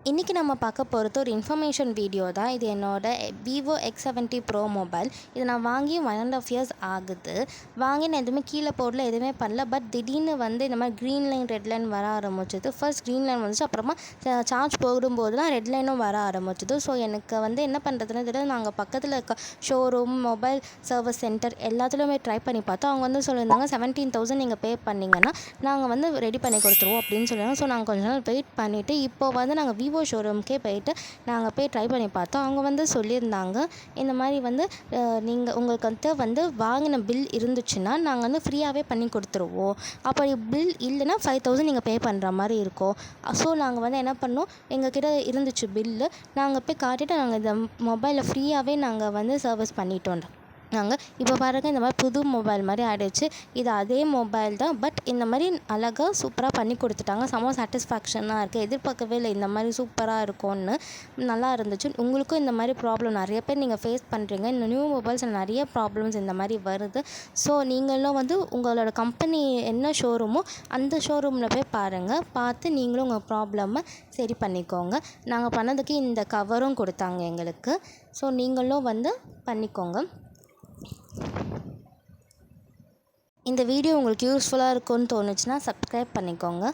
இன்றைக்கி நம்ம பார்க்க போகிறது ஒரு இன்ஃபர்மேஷன் வீடியோ தான். இது என்னோட விவோ X70 ப்ரோ மொபைல். இது நான் வாங்கி 1.5 இயர்ஸ் ஆகுது. வாங்கி நான் எதுவுமே கீழே போடல, எதுவுமே பண்ணல. பட் திடீர்னு இந்த மாதிரி க்ரீன் லைன் ரெட் லைன் வர ஆரம்பிச்சிது. ஃபர்ஸ்ட் க்ரீன் லைன் வந்துச்சு, அப்புறமா சார்ஜ் போடும்போதுலாம் ரெட் லைனும் வர ஆரம்பிச்சிது. ஸோ எனக்கு என்ன பண்ணுறதுன்னு தெரியல. நாங்கள் பக்கத்தில் இருக்க ஷோரூம், மொபைல் சர்வீஸ் சென்டர் எல்லாத்துலேயுமே ட்ரை பண்ணி பார்த்தோம். அவங்க சொல்லியிருந்தாங்க 17,000 நீங்கள் பே பண்ணிங்கன்னா நாங்கள் ரெடி பண்ணி கொடுத்துருவோம் அப்படின்னு சொல்லியிருந்தாங்க. ஸோ நாங்கள் கொஞ்ச நாள் வெயிட் பண்ணிவிட்டு இப்போ நாங்கள் விவோ ஷோரூம்க்கே போயிட்டு நாங்கள் போய் ட்ரை பண்ணி பார்த்தோம். அவங்க சொல்லியிருந்தாங்க, இந்த மாதிரி நீங்கள் உங்களுக்கு வாங்கின பில் இருந்துச்சுன்னா நாங்கள் ஃப்ரீயாகவே பண்ணி கொடுத்துருவோம். அப்படி பில் இல்லைன்னா 5,000 நீங்கள் பே பண்ணுற மாதிரி இருக்கும். ஸோ நாங்கள் என்ன பண்ணோம், எங்ககிட்ட இருந்துச்சு பில்லு. நாங்கள் போய் காட்டிட்டு நாங்கள் இந்த மொபைலை ஃப்ரீயாகவே நாங்கள் சர்வீஸ் பண்ணிட்டோம். இப்போ பாருங்கள், இந்த மாதிரி புது மொபைல் மாதிரி ஆகிடுச்சு. இது அதே மொபைல் தான், பட் இந்த மாதிரி அழகாக சூப்பராக பண்ணி கொடுத்துட்டாங்க. செம்ம சாட்டிஸ்ஃபேக்ஷனாக இருக்குது. எதிர்பார்க்கவே இல்லை இந்த மாதிரி சூப்பராக இருக்கும்னு. நல்லா இருந்துச்சு. உங்களுக்கும் இந்த மாதிரி ப்ராப்ளம் நிறைய பேர் நீங்கள் ஃபேஸ் பண்ணுறீங்க. இந்த நியூ மொபைல்ஸில் நிறைய ப்ராப்ளம்ஸ் இந்த மாதிரி வருது. ஸோ நீங்களும் உங்களோட கம்பெனி என்ன ஷோரூமோ அந்த ஷோரூமில் போய் பாருங்கள். பார்த்து நீங்களும் உங்கள் ப்ராப்ளமை சரி பண்ணிக்கோங்க. நாங்கள் பண்ணதுக்கு இந்த கவரும் கொடுத்தாங்க எங்களுக்கு. ஸோ நீங்களும் பண்ணிக்கோங்க. இந்த வீடியோ உங்களுக்கு யூஸ்ஃபுல்லாக இருக்கும்னு தோணுச்சுன்னா சப்ஸ்கிரைப் பண்ணிக்கோங்க.